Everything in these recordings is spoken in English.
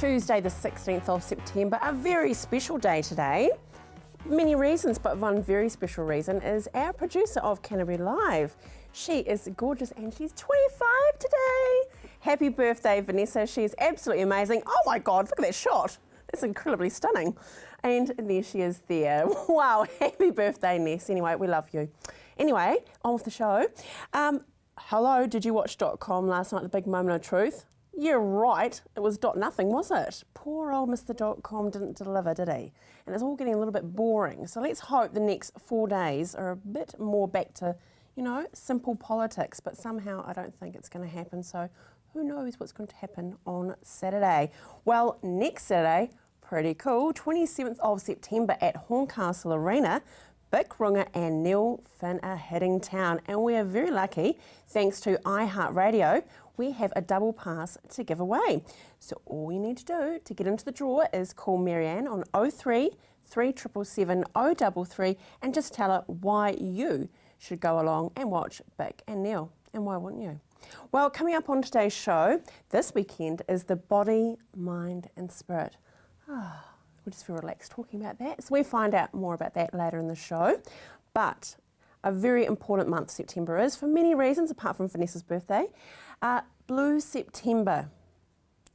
Tuesday the 16th of September, a very special day today. Many reasons, but one very special reason is our producer of Canterbury Live. She is gorgeous and she's 25 today. Happy birthday, Vanessa. She is absolutely amazing. Oh my God, look at that shot. That's incredibly stunning. And there she is there. Wow, happy birthday, Ness. Anyway, we love you. Anyway, on with the show. Hello, did you watch .com last night, the big moment of truth? Yeah, right. It was .nothing, was it? Poor old Mr. .com didn't deliver, did he? And it's all getting a little bit boring. So let's hope the next 4 days are a bit more back to, you know, simple politics. But somehow I don't think it's going to happen. So who knows what's going to happen on Saturday? Well, next Saturday, pretty cool, 27th of September at Horncastle Arena, Bic Runga and Neil Finn are hitting town. And we are very lucky, thanks to iHeartRadio, we have a double pass to give away. So all you need to do to get into the draw is call Marianne on 03 3777 033 and just tell her why you should go along and watch Bic and Neil. And why wouldn't you? Well, coming up on today's show this weekend is the Body, Mind and Spirit. We just feel relaxed talking about that. So we find out more about that later in the show. But a very important month September is, for many reasons, apart from Vanessa's birthday. Blue September.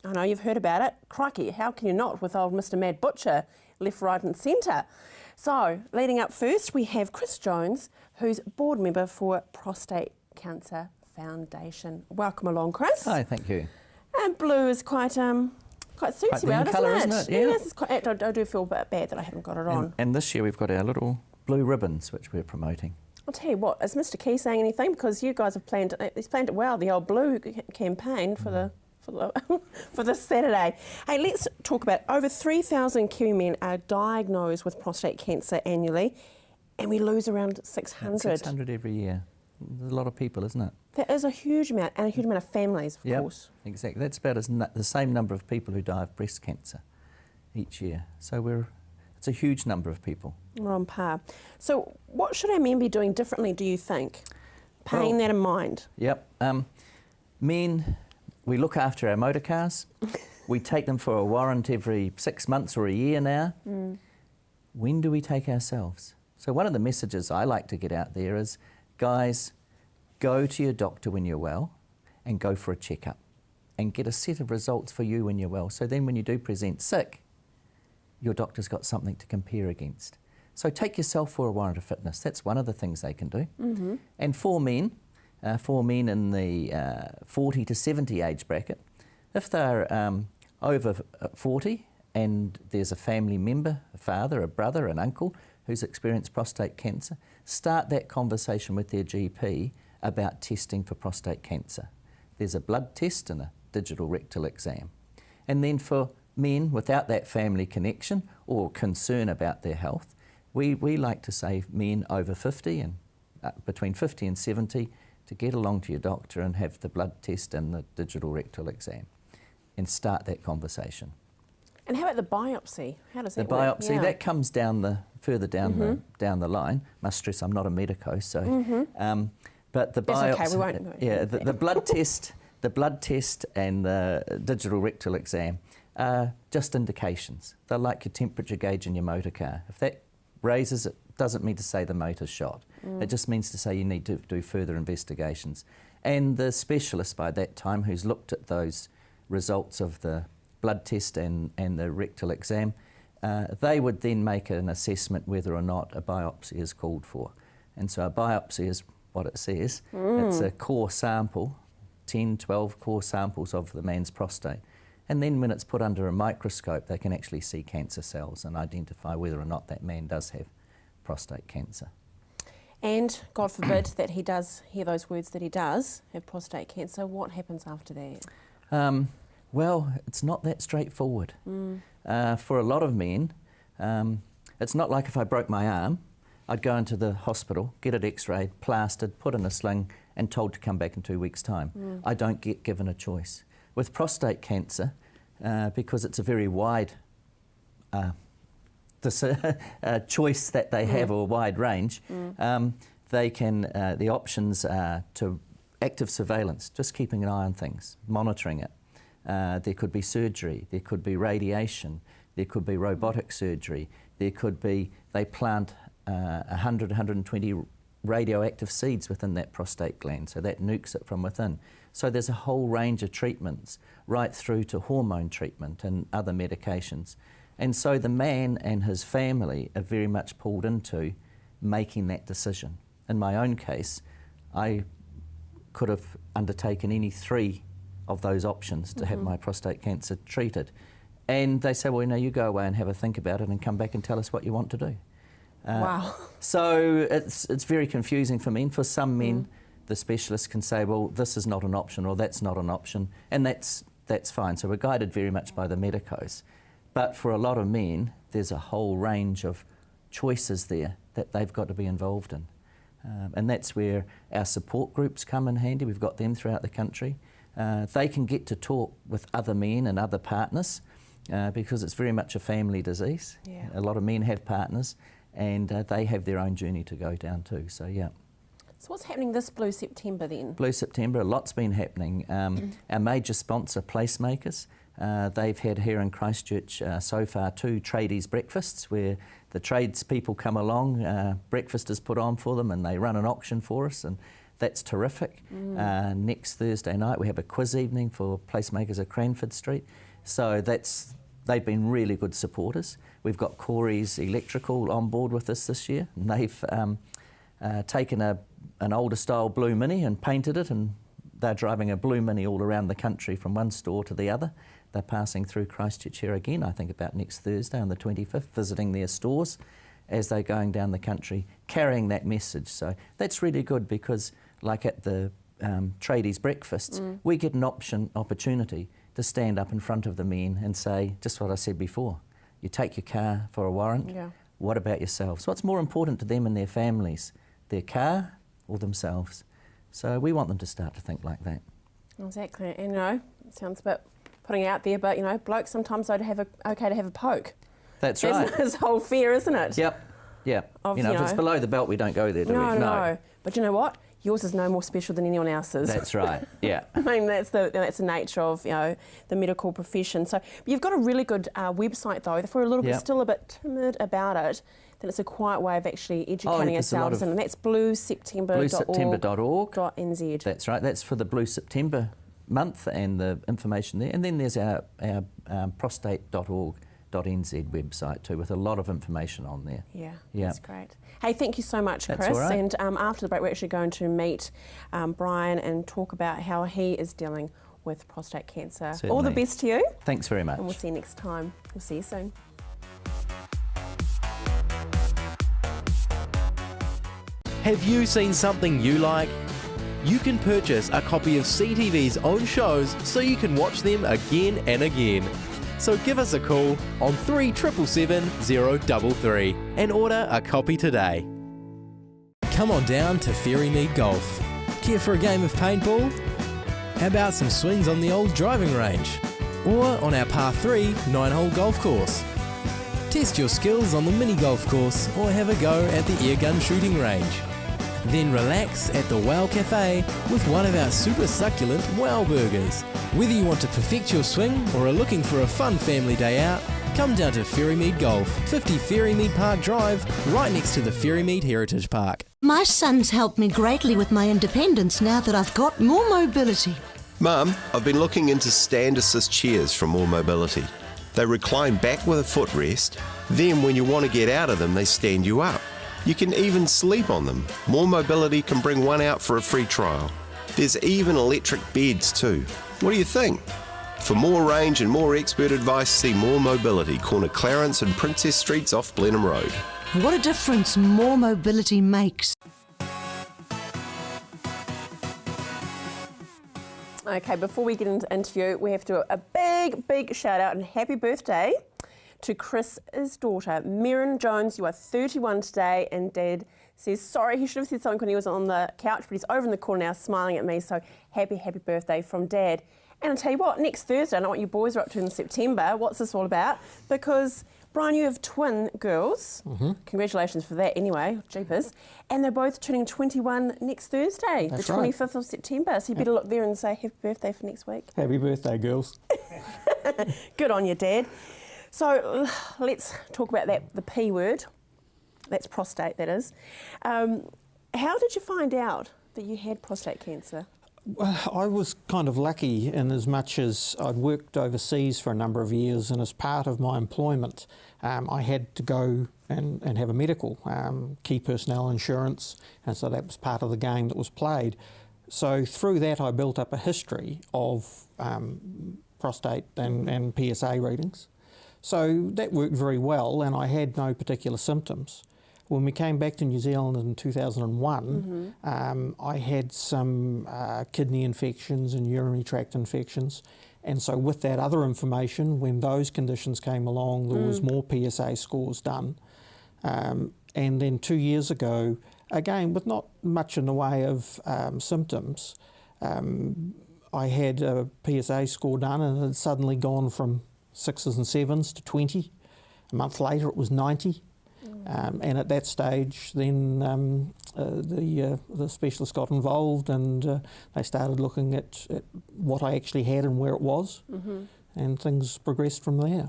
I know you've heard about it. Crikey, how can you not with old Mr. Mad Butcher, left, right and centre. So, leading up first, we have Chris Jones, who's board member for Prostate Cancer Foundation. Welcome along, Chris. Hi, thank you. And blue is quite suits you well, doesn't it? Yeah. Yes, it's quite, I do feel a bit bad that I haven't got it on. And this year we've got our little blue ribbons, which we're promoting. I'll tell you what, is Mr. Key saying anything? Because you guys have planned it well, the old blue campaign for this Saturday. Hey, let's talk about over 3,000 Kiwi men are diagnosed with prostate cancer annually, and we lose around 600. 600 every year. There's a lot of people, isn't it? That is a huge amount, and a huge amount of families, of course. Exactly. That's about the same number of people who die of breast cancer each year. So it's a huge number of people. We're on par. So what should our men be doing differently, do you think? Paying that in mind. Yep. Men, we look after our motor cars. We take them for a warrant every 6 months or a year now. When do we take ourselves? So one of the messages I like to get out there is, guys, go to your doctor when you're well and go for a checkup and get a set of results for you when you're well. So then when you do present sick, your doctor's got something to compare against. So take yourself for a warrant of fitness. That's one of the things they can do. And for men in the 40 to 70 age bracket, if they're over 40 and there's a family member, a father, a brother, an uncle who's experienced prostate cancer, start that conversation with their GP about testing for prostate cancer. There's a blood test and a digital rectal exam. And then for men without that family connection or concern about their health, we like to say men over 50 and between 50 and 70 to get along to your doctor and have the blood test and the digital rectal exam and start that conversation. And how about the biopsy? How does that work? The biopsy, yeah. that comes down further down the line. Must stress I'm not a medico, so but the biopsy, okay, we won't the blood test and the digital rectal exam are just indications. They're like your temperature gauge in your motor car. If that raises, it doesn't mean to say the motor's shot. It just means to say you need to do further investigations. And the specialist by that time who's looked at those results of the blood test and the rectal exam, they would then make an assessment whether or not a biopsy is called for. And so a biopsy is what it says. It's a core sample, 10, 12 core samples of the man's prostate. And then when it's put under a microscope, they can actually see cancer cells and identify whether or not that man does have prostate cancer. And God forbid that he does hear those words that he does have prostate cancer, what happens after that? Well, it's not that straightforward. For a lot of men, it's not like if I broke my arm, I'd go into the hospital, get it x-rayed, plastered, put in a sling and told to come back in 2 weeks' time. I don't get given a choice. With prostate cancer, because it's a very wide choice that they have, or a wide range, they can, the options are to active surveillance, just keeping an eye on things, monitoring it. There could be surgery, there could be radiation, there could be robotic surgery, there could be, they plant 100, 120 radioactive seeds within that prostate gland, so that nukes it from within. So there's a whole range of treatments, right through to hormone treatment and other medications. And so the man and his family are very much pulled into making that decision. In my own case, I could have undertaken any 3 of those options to have my prostate cancer treated. And they say, well, you go away and have a think about it and come back and tell us what you want to do. Wow. So it's very confusing for me. And for some men, the specialists can say, well, this is not an option or that's not an option, and that's fine. So we're guided very much by the medicos. But for a lot of men, there's a whole range of choices there that they've got to be involved in. And that's where our support groups come in handy. We've got them throughout the country. They can get to talk with other men and other partners because it's very much a family disease. Yeah. A lot of men have partners and they have their own journey to go down too. So, yeah. So what's happening this Blue September then? Blue September, a lot's been happening. Our major sponsor, Placemakers, they've had here in Christchurch so far 2 tradies breakfasts where the tradespeople come along, breakfast is put on for them and they run an auction for us, and that's terrific. Next Thursday night we have a quiz evening for Placemakers at Cranford Street. So they've been really good supporters. We've got Corey's Electrical on board with us this year, and they've taken an older style blue Mini and painted it, and they're driving a blue Mini all around the country from one store to the other. They're passing through Christchurch here again, I think about next Thursday on the 25th, visiting their stores as they're going down the country, carrying that message. So that's really good because, like at the tradies breakfasts, we get an opportunity to stand up in front of the men and say, just what I said before, you take your car for a warrant, what about yourselves? What's more important to them and their families, their car or themselves? So we want them to start to think like that. Exactly, and it sounds a bit putting it out there, but blokes sometimes okay to have a poke. That's right. That's his whole fear, isn't it? Yep. If it's below the belt, we don't go there, do we? No. But you know what? Yours is no more special than anyone else's. That's right, yeah. I mean, that's the nature of the medical profession. So you've got a really good website though. If we're a little bit still a bit timid about it, then it's a quiet way of actually educating ourselves, and that's blueseptember.org.nz. That's right. That's for the Blue September month and the information there. And then there's our prostate.org.nz website too, with a lot of information on there. Yeah, that's great. Hey, thank you so much, Chris. That's all right. And after the break, we're actually going to meet Brian and talk about how he is dealing with prostate cancer. Certainly. All the best to you. Thanks very much. And we'll see you next time. We'll see you soon. Have you seen something you like? You can purchase a copy of CTV's own shows so you can watch them again and again. So give us a call on 3777 033 and order a copy today. Come on down to Ferrymead Golf. Care for a game of paintball? How about some swings on the old driving range? Or on our par 3 9-hole golf course? Test your skills on the mini golf course or have a go at the airgun shooting range. Then relax at the Wow Cafe with one of our super succulent Wow Burgers. Whether you want to perfect your swing or are looking for a fun family day out, come down to Ferrymead Golf, 50 Ferrymead Park Drive, right next to the Ferrymead Heritage Park. My son's helped me greatly with my independence now that I've got more mobility. Mum, I've been looking into stand assist chairs from More Mobility. They recline back with a footrest, then when you want to get out of them, they stand you up. You can even sleep on them. More Mobility can bring one out for a free trial. There's even electric beds too. What do you think? For more range and more expert advice, see More Mobility, corner Clarence and Princess Streets off Blenheim Road. What a difference more mobility makes. Okay, before we get into the interview, we have to do a big shout out and happy birthday to Chris's daughter, Merrin Jones. You are 31 today, and Dad says sorry, he should have said something when he was on the couch, but he's over in the corner now smiling at me, so happy birthday from Dad. And I'll tell you what, next Thursday, I know what you boys are up to in September. What's this all about? Because Brian, you have twin girls. Congratulations for that anyway, jeepers. And they're both turning 21 next Thursday, That's the 25th of September. So you better look there and say happy birthday for next week. Happy birthday, girls. Good on you, Dad. So let's talk about that, the P word. That's prostate, that is. How did you find out that you had prostate cancer? Well, I was kind of lucky in as much as I'd worked overseas for a number of years, and as part of my employment, I had to go and have a medical, key personnel insurance, and so that was part of the game that was played. So through that I built up a history of prostate and PSA readings. So that worked very well, and I had no particular symptoms. When we came back to New Zealand in 2001, I had some kidney infections and urinary tract infections. And so with that other information, when those conditions came along, there was more PSA scores done. And then 2 years ago, again, with not much in the way of symptoms, I had a PSA score done, and it had suddenly gone from 6s and 7s to 20. A month later, it was 90. And at that stage, then the specialist got involved, and they started looking at what I actually had and where it was, and things progressed from there.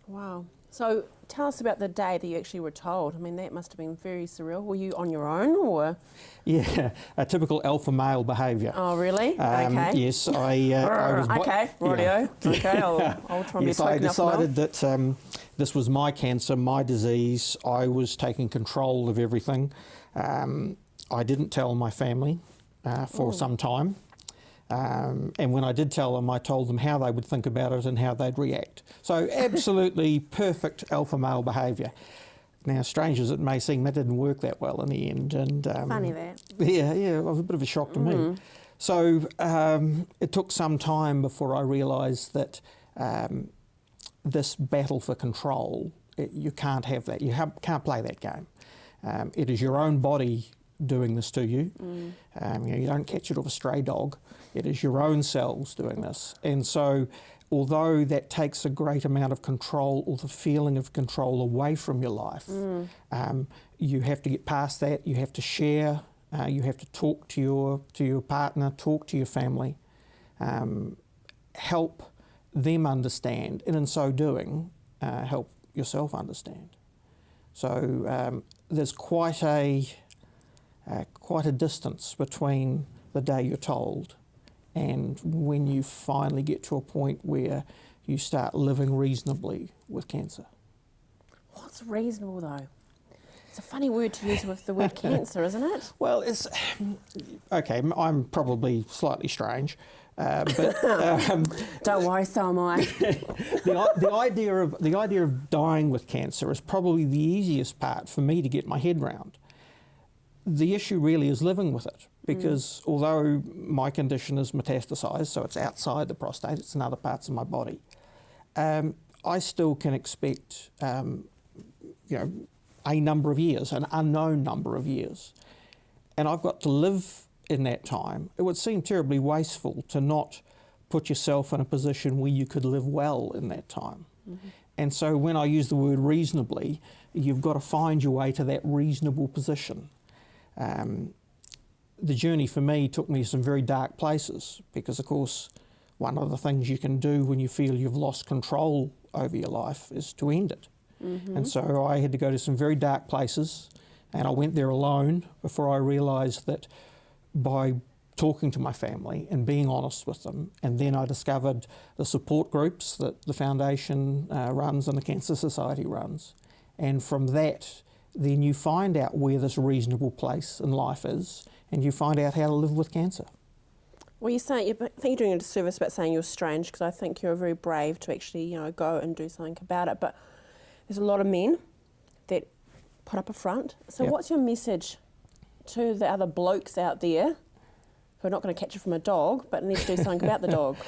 Wow. So tell us about the day that you actually were told. I mean, that must have been very surreal. Were you on your own, or? Yeah, a typical alpha male behaviour. Oh, really? Okay. Yes, I was... Okay, radio. Okay, I'll try and be yes, a token I decided enough. that this was my cancer, my disease. I was taking control of everything. I didn't tell my family for some time. And when I did tell them, I told them how they would think about it and how they'd react. So absolutely perfect alpha male behaviour. Now, strange as it may seem, that didn't work that well in the end. And Funny that. Yeah, it was a bit of a shock to me. So it took some time before I realised that this battle for control, you can't have that. You can't play that game. It is your own body doing this to you. You don't catch it off a stray dog. It is your own cells doing this. And so although that takes a great amount of control, or the feeling of control, away from your life, you have to get past that. You have to share. You have to talk to your partner, talk to your family, help them understand, and in so doing, help yourself understand. So there's quite a distance between the day you're told and when you finally get to a point where you start living reasonably with cancer. What's reasonable, though? It's a funny word to use with the word cancer, isn't it? Well, it's... Okay, I'm probably slightly strange, but... Don't worry, so am I. the idea of dying with cancer is probably the easiest part for me to get my head round. The issue really is living with it, because although my condition is metastasised, so it's outside the prostate, it's in other parts of my body, I still can expect, a number of years, an unknown number of years. And I've got to live in that time. It would seem terribly wasteful to not put yourself in a position where you could live well in that time. And so when I use the word reasonably, you've got to find your way to that reasonable position. The journey for me took me to some very dark places, because of course one of the things you can do when you feel you've lost control over your life is to end it. And so I had to go to some very dark places, and I went there alone before I realised that by talking to my family and being honest with them, and then I discovered the support groups that the Foundation runs and the Cancer Society runs, and from that then you find out where this reasonable place in life is, and you find out how to live with cancer. Well, I think you're doing a disservice about saying you're strange, because I think you're very brave to actually, go and do something about it. But there's a lot of men that put up a front. So what's your message to the other blokes out there who are not going to catch it from a dog, but need to do something about the dog?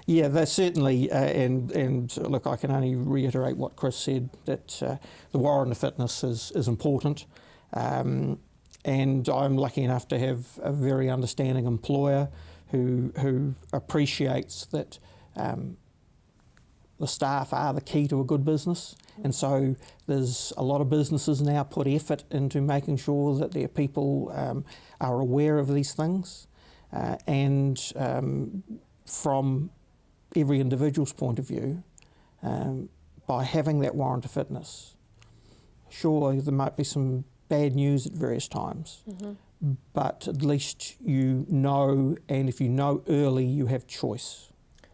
Yeah, there's certainly, and look, I can only reiterate what Chris said, that the warrant of fitness is important. And I'm lucky enough to have a very understanding employer who appreciates that the staff are the key to a good business, and so there's a lot of businesses now put effort into making sure that their people are aware of these things, and from every individual's point of view, by having that warrant of fitness, sure, there might be some bad news at various times, but at least you know, and if you know early, you have choice.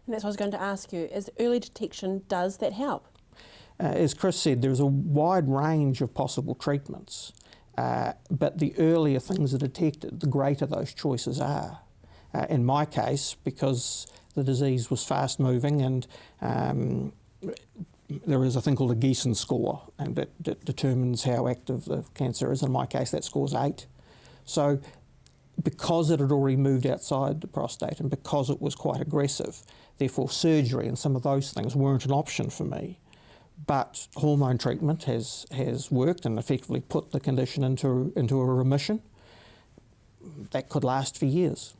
And that's what I was going to ask you, is early detection, does that help? As Chris said, there's a wide range of possible treatments, but the earlier things are detected, the greater those choices are. In my case, because the disease was fast moving, and there is a thing called a Giessen score, and that determines how active the cancer is. In my case, that score's 8. So because it had already moved outside the prostate and because it was quite aggressive, therefore surgery and some of those things weren't an option for me. But hormone treatment has worked and effectively put the condition into a remission that could last for years.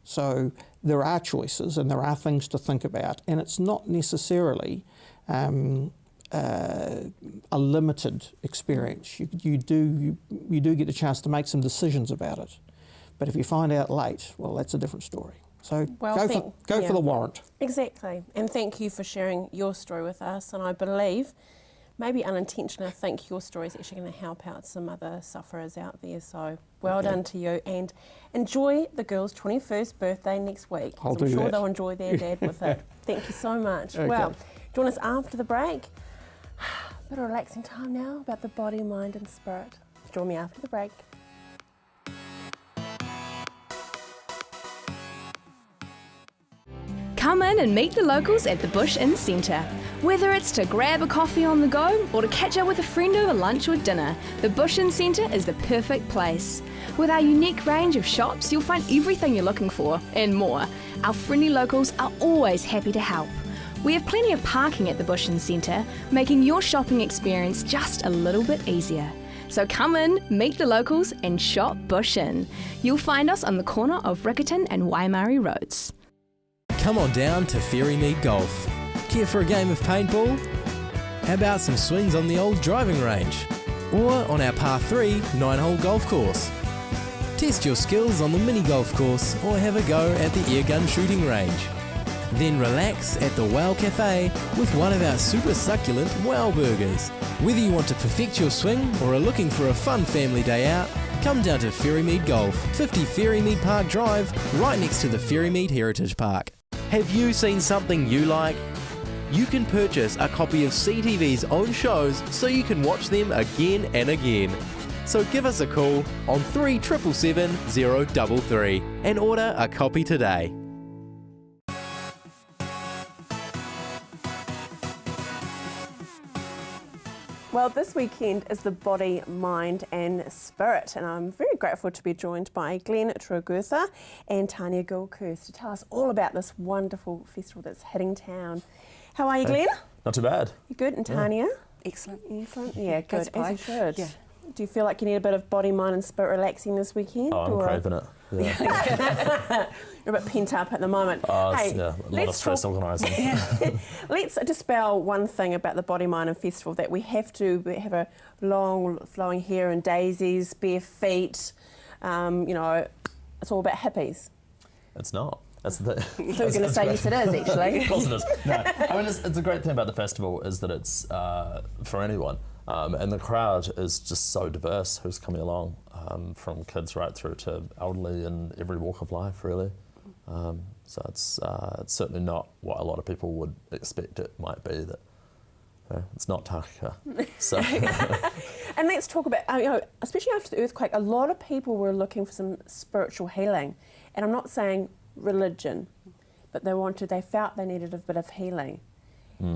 So there are choices and there are things to think about, and it's not necessarily a limited experience. You do get a chance to make some decisions about it. But if you find out late, well, that's a different story. So go for the warrant. Exactly. And thank you for sharing your story with us. And I believe, maybe unintentionally, I think your story is actually going to help out some other sufferers out there. So well done to you. And enjoy the girls' 21st birthday next week. I'm sure they'll enjoy their dad with it. Thank you so much. Okay. Well, join us after the break. A bit of relaxing time now about the body, mind and spirit. Join me after the break. Come in and meet the locals at the Bush Inn Centre. Whether it's to grab a coffee on the go or to catch up with a friend over lunch or dinner, the Bush Inn Centre is the perfect place. With our unique range of shops, you'll find everything you're looking for and more. Our friendly locals are always happy to help. We have plenty of parking at the Bush Inn Centre, making your shopping experience just a little bit easier. So come in, meet the locals and shop Bush Inn. You'll find us on the corner of Riccarton and Waimari Roads. Come on down to Ferrymead Golf. Care for a game of paintball? How about some swings on the old driving range? Or on our par 3 9-hole golf course? Test your skills on the mini golf course or have a go at the airgun shooting range. Then relax at the Wow Cafe with one of our super succulent Wow Burgers. Whether you want to perfect your swing or are looking for a fun family day out, come down to Ferrymead Golf, 50 Ferrymead Park Drive, right next to the Ferrymead Heritage Park. Have you seen something you like? You can purchase a copy of CTV's own shows so you can watch them again and again. So give us a call on 3777 033 and order a copy today. Well, this weekend is the Body, Mind and Spirit, and I'm very grateful to be joined by Glenn Truagutha and Tanya Gilkhurst to tell us all about this wonderful festival that's hitting town. How are you, Glenn? Not too bad. You good? And Tanya? Excellent. Excellent. Yeah, good. That's As you should. Yeah. Do you feel like you need a bit of body, mind and spirit relaxing this weekend? Oh, I'm craving it. Yeah. You're a bit pent up at the moment. A Hey, lot of stress organising. let's dispel one thing about the Body, Mind and Festival, that we have a long flowing hair and daisies, bare feet. It's all about hippies. It's not. That's the So we're going to say yes, it is actually. Of course it is. No, I mean, it's a great thing about the festival is that it's for anyone. And the crowd is just so diverse who's coming along, from kids right through to elderly in every walk of life, really. So it's certainly not what a lot of people would expect it might be. That it's not Takaka. So. And let's talk about, especially after the earthquake, a lot of people were looking for some spiritual healing. And I'm not saying religion, but they felt they needed a bit of healing.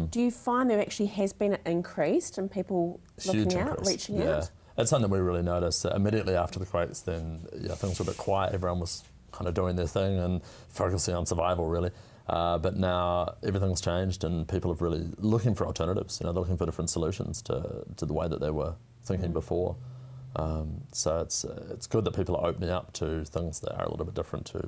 Do you find there actually has been an increase in people looking out, reaching out? It's something we really noticed. Immediately after the quakes, then things were a bit quiet. Everyone was kind of doing their thing and focusing on survival, really. But now everything's changed and people are really looking for alternatives. They're looking for different solutions to the way that they were thinking before. So it's good that people are opening up to things that are a little bit different to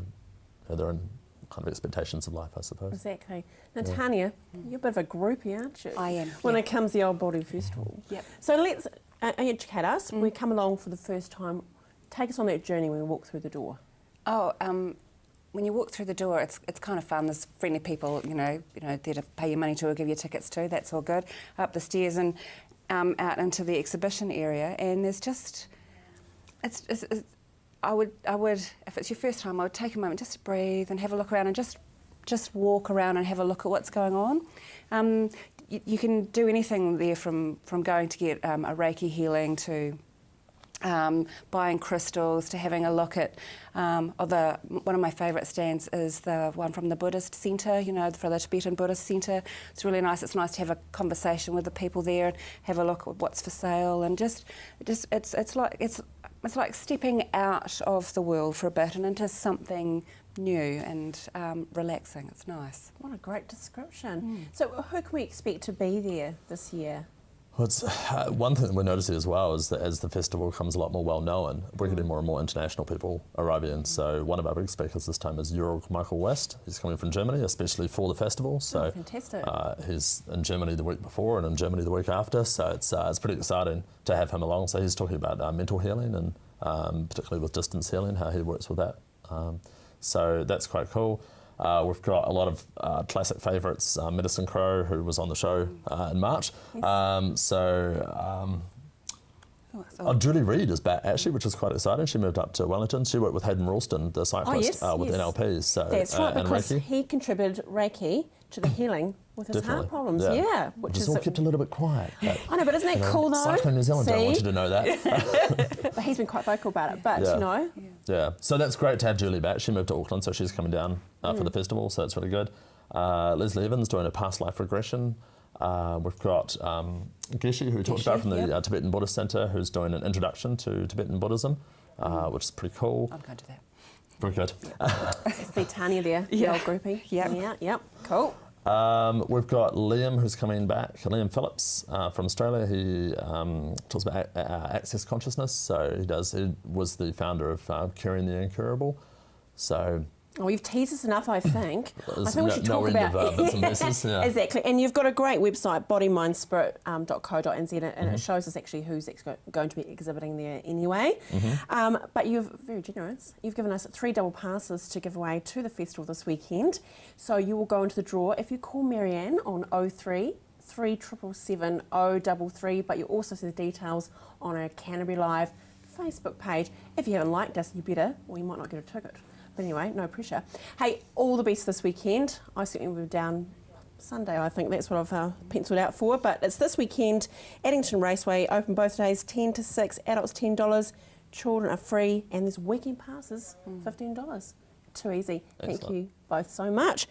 their own kind of expectations of life, I suppose. Exactly. Now, Tanya, you're a bit of a groupie, aren't you? I am, When yeah. it comes to the Old Body Festival. Yep. So let's educate us. We come along for the first time. Take us on that journey when we walk through the door. Oh, when you walk through the door, it's kind of fun. There's friendly people, you know, there to pay your money to or give you tickets to. That's all good. Up the stairs and out into the exhibition area, and there's just, I would, if it's your first time, I would take a moment just to breathe and have a look around and just walk around and have a look at what's going on. You can do anything there from going to get a Reiki healing to buying crystals to having a look at one of my favourite stands is the one from the Buddhist Centre, you know, for the Tibetan Buddhist Centre. It's really nice. It's nice to have a conversation with the people there and have a look at what's for sale, and it's like stepping out of the world for a bit and into something new and relaxing. It's nice. What a great description. So who can we expect to be there this year? Well, it's, one thing that we're noticing as well is that as the festival becomes a lot more well known, we're getting more and more international people arriving. So one of our big speakers this time is Jörg Michael West. He's coming from Germany, especially for the festival. So fantastic. He's in Germany the week before and in Germany the week after. So it's pretty exciting to have him along. So he's talking about mental healing and particularly with distance healing, how he works with that. So that's quite cool. We've got a lot of classic favourites, Medicine Crow, who was on the show in March. Yes. Julie Reid is back, actually, which is quite exciting. She moved up to Wellington. She worked with Hayden Ralston, the cyclist, with NLPs. So, that's right, and because Reiki. he contributed Reiki to the healing with his heart problems. Yeah, which it's is all kept a little bit quiet. I know, but isn't that cool though? Cycling New Zealand don't want you to know that. But he's been quite vocal about it. But you know, so that's great to have Julie back. She moved to Auckland, so she's coming down for the festival. So it's really good. Leslie Evans doing a past life regression. We've got Geshe, who we talked about from the Tibetan Buddhist Centre, who's doing an introduction to Tibetan Buddhism, which is pretty cool. I'm going to that. Very good. see Tanya there, the old groupie. Yep, cool. We've got Liam, who's coming back, Liam Phillips from Australia. He talks about access consciousness. So he was the founder of Curing the Incurable. So. Oh, you've teased us enough, I think. I think we should talk end about of bits and pieces, Exactly. And you've got a great website, bodymindspirit.co.nz, and it shows us actually who's going to be exhibiting there anyway. But you're very generous. You've given us 3 double passes to give away to the festival this weekend. So you will go into the draw if you call Marianne on 03 3777 033, but you'll also see the details on our Canterbury Live Facebook page. If you haven't liked us, you better, or you might not get a ticket. But anyway, no pressure. Hey, all the best this weekend. I certainly will be down Sunday, I think that's what I've penciled out for. But it's this weekend, Addington Raceway, open both days, 10 to 6, adults $10, children are free, and there's weekend passes, $15. Too easy. Excellent. Thank you both so much.